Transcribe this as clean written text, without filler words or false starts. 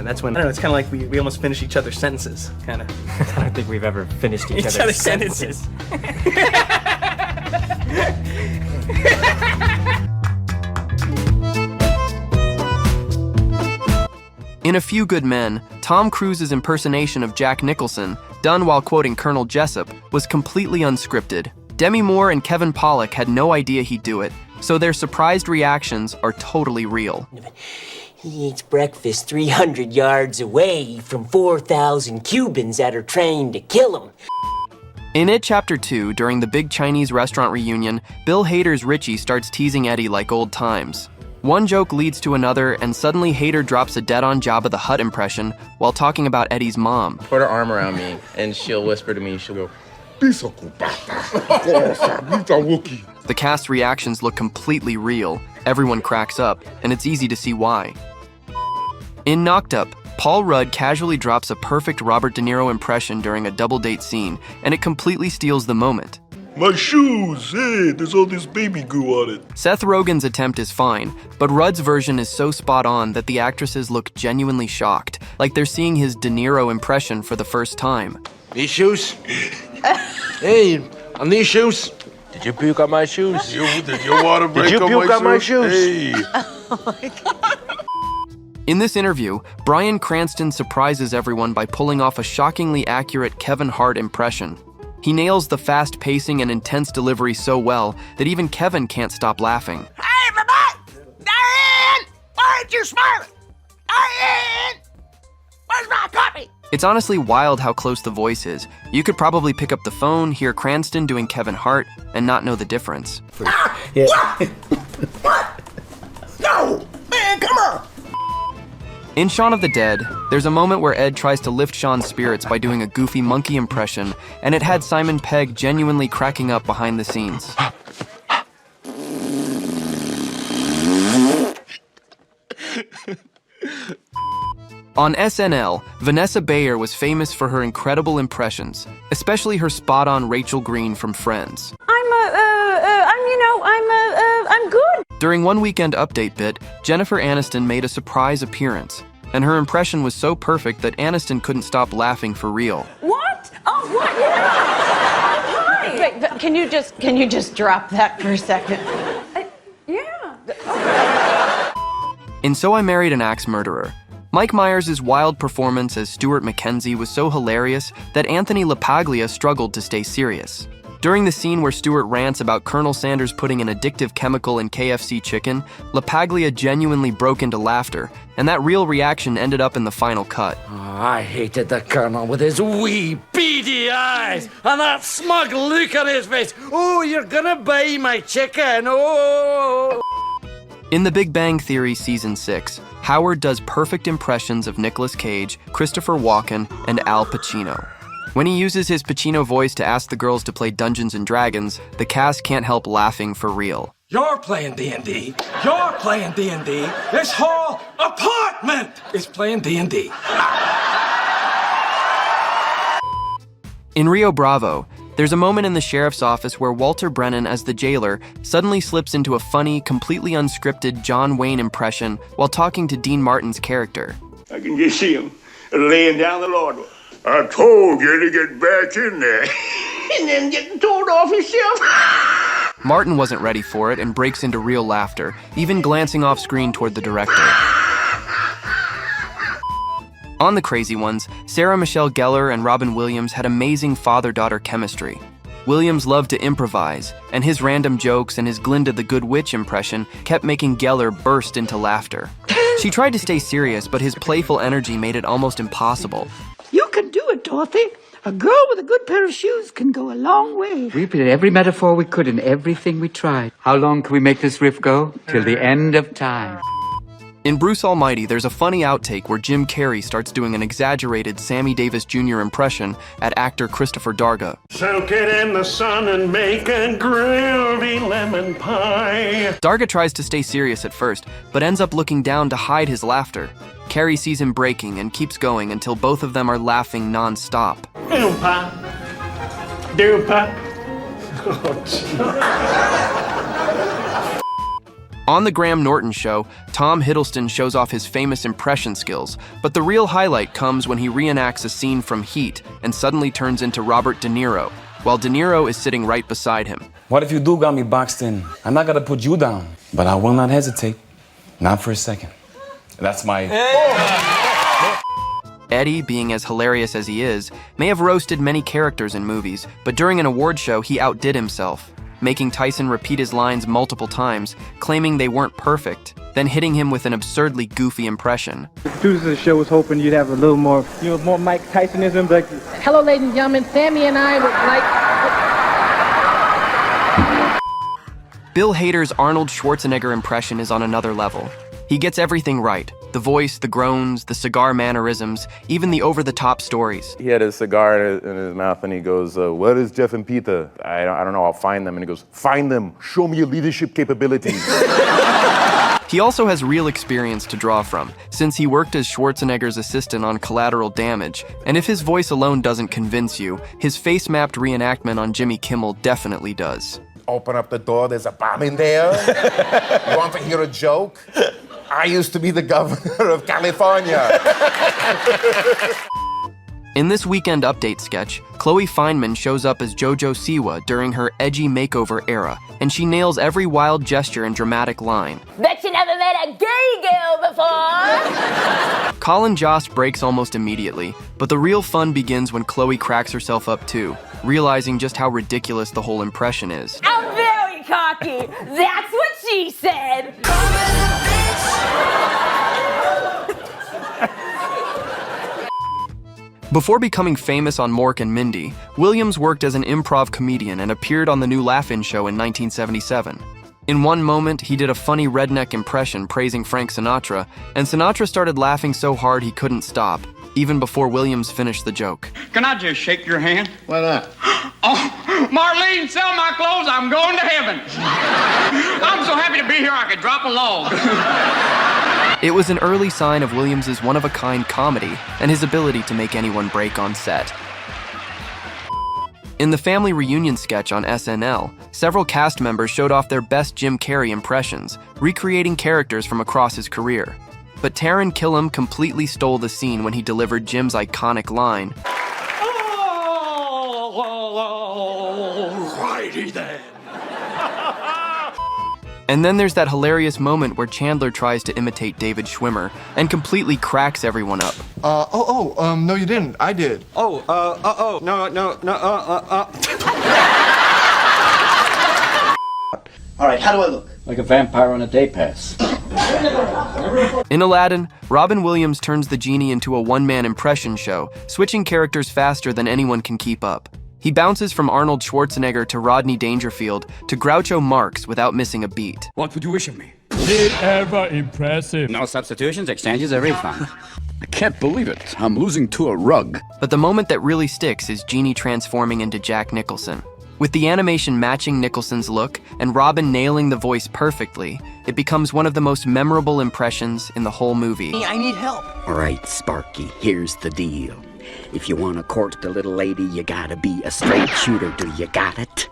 that's when, I don't know, it's kind of like we almost finish each other's sentences, kind of. I don't think we've ever finished each other's sentences. In A Few Good Men, Tom Cruise's impersonation of Jack Nicholson, done while quoting Colonel Jessup, was completely unscripted. Demi Moore and Kevin Pollak had no idea he'd do it, so their surprised reactions are totally real. He eats breakfast 300 yards away from 4,000 Cubans that are trained to kill him. In It Chapter 2, during the big Chinese restaurant reunion, Bill Hader's Richie starts teasing Eddie like old times. One joke leads to another, and suddenly Hader drops a dead-on Jabba the Hutt impression while talking about Eddie's mom. Put her arm around me, and she'll whisper to me, she'll go, The cast reactions look completely real, everyone cracks up, and it's easy to see why. In Knocked Up, Paul Rudd casually drops a perfect Robert De Niro impression during a double-date scene, and it completely steals the moment. My shoes! Hey, there's all this baby goo on it. Seth Rogen's attempt is fine, but Rudd's version is so spot on that the actresses look genuinely shocked, like they're seeing his De Niro impression for the first time. These shoes? Hey, on these shoes? did you puke on my shoes? Did your water break on my shoes? Hey. Oh my God. In this interview, Bryan Cranston surprises everyone by pulling off a shockingly accurate Kevin Hart impression. He nails the fast pacing and intense delivery so well that even Kevin can't stop laughing. Hey, everybody! Diane! Why aren't you smiling? Diane! Where's my coffee? It's honestly wild how close the voice is. You could probably pick up the phone, hear Cranston doing Kevin Hart, and not know the difference. Yeah. What? No! Man, come on! In Shaun of the Dead, there's a moment where Ed tries to lift Shaun's spirits by doing a goofy monkey impression, and it had Simon Pegg genuinely cracking up behind the scenes. On SNL, Vanessa Bayer was famous for her incredible impressions, especially her spot-on Rachel Green from Friends. I'm good. During One Weekend Update bit, Jennifer Aniston made a surprise appearance, and her impression was so perfect that Aniston couldn't stop laughing for real. What? Oh, what? Yeah. Wait, but can you just drop that for a second? Yeah. In So I Married an Axe Murderer, Mike Myers' wild performance as Stuart McKenzie was so hilarious that Anthony LaPaglia struggled to stay serious. During the scene where Stuart rants about Colonel Sanders putting an addictive chemical in KFC chicken, LaPaglia genuinely broke into laughter, and that real reaction ended up in the final cut. Oh, I hated the Colonel with his wee beady eyes and that smug look on his face. Oh, you're gonna buy my chicken, oh! In The Big Bang Theory Season 6, Howard does perfect impressions of Nicolas Cage, Christopher Walken, and Al Pacino. When he uses his Pacino voice to ask the girls to play Dungeons & Dragons, the cast can't help laughing for real. You're playing D&D. You're playing D&D. This whole apartment is playing D&D. In Rio Bravo, there's a moment in the sheriff's office where Walter Brennan, as the jailer, suddenly slips into a funny, completely unscripted John Wayne impression while talking to Dean Martin's character. I can just see him laying down the Lord. I told you to get back in there. And then getting told off himself. Martin wasn't ready for it and breaks into real laughter, even glancing off screen toward the director. On The Crazy Ones, Sarah Michelle Gellar and Robin Williams had amazing father-daughter chemistry. Williams loved to improvise, and his random jokes and his Glinda the Good Witch impression kept making Gellar burst into laughter. She tried to stay serious, but his playful energy made it almost impossible. You can do it, Dorothy. A girl with a good pair of shoes can go a long way. We did every metaphor we could and everything we tried. How long can we make this riff go? Till the end of time. In Bruce Almighty, there's a funny outtake where Jim Carrey starts doing an exaggerated Sammy Davis Jr. impression at actor Christopher Darga. Soak it in the sun and make a groovy lemon pie. Darga tries to stay serious at first, but ends up looking down to hide his laughter. Carrey sees him breaking and keeps going until both of them are laughing non-stop. Oompa. Doompa. On The Graham Norton Show, Tom Hiddleston shows off his famous impression skills, but the real highlight comes when he reenacts a scene from Heat and suddenly turns into Robert De Niro, while De Niro is sitting right beside him. What if you do got me boxed in? I'm not gonna put you down, but I will not hesitate. Not for a second. That's my... Eddie, being as hilarious as he is, may have roasted many characters in movies, but during an award show, he outdid himself, making Tyson repeat his lines multiple times, claiming they weren't perfect, then hitting him with an absurdly goofy impression. The producers of the show was hoping you'd have a little more, more Mike Tysonism, like, hello, ladies and gentlemen, Sammy and I would like... Bill Hader's Arnold Schwarzenegger impression is on another level. He gets everything right. The voice, the groans, the cigar mannerisms, even the over-the-top stories. He had a cigar in his mouth and he goes, "What is Jeff and Peter?" I don't know, I'll find them. And he goes, "Find them, show me your leadership capabilities." He also has real experience to draw from, since he worked as Schwarzenegger's assistant on Collateral Damage, and if his voice alone doesn't convince you, his face-mapped reenactment on Jimmy Kimmel definitely does. Open up the door, there's a bomb in there. You want to hear a joke? I used to be the governor of California. In this Weekend Update sketch, Chloe Fineman shows up as JoJo Siwa during her edgy makeover era, and she nails every wild gesture and dramatic line. Bet you never met a gay girl before! Colin Jost breaks almost immediately, but the real fun begins when Chloe cracks herself up too, realizing just how ridiculous the whole impression is. I'm very cocky. That's what she said. Before becoming famous on Mork and Mindy, Williams worked as an improv comedian and appeared on the new Laugh-In Show in 1977. In one moment, he did a funny redneck impression praising Frank Sinatra, and Sinatra started laughing so hard he couldn't stop, even before Williams finished the joke. Can I just shake your hand? Why not? Oh, Marlene, sell my clothes, I'm going to heaven. I'm so happy to be here I could drop a log. It was an early sign of Williams' one-of-a-kind comedy and his ability to make anyone break on set. In the family reunion sketch on SNL, several cast members showed off their best Jim Carrey impressions, recreating characters from across his career. But Taran Killam completely stole the scene when he delivered Jim's iconic line, Alrighty then. And then there's that hilarious moment where Chandler tries to imitate David Schwimmer and completely cracks everyone up. No you didn't, I did. No. All right, how do I look? Like a vampire on a day pass. In Aladdin, Robin Williams turns the genie into a one-man impression show, switching characters faster than anyone can keep up. He bounces from Arnold Schwarzenegger to Rodney Dangerfield to Groucho Marx without missing a beat. What would you wish of me? Did ever impressive. No substitutions, exchanges are refund. I can't believe it. I'm losing to a rug. But the moment that really sticks is Genie transforming into Jack Nicholson. With the animation matching Nicholson's look and Robin nailing the voice perfectly, it becomes one of the most memorable impressions in the whole movie. I need help. All right, Sparky, here's the deal. If you want to court the little lady, you gotta be a straight shooter. Do you got it?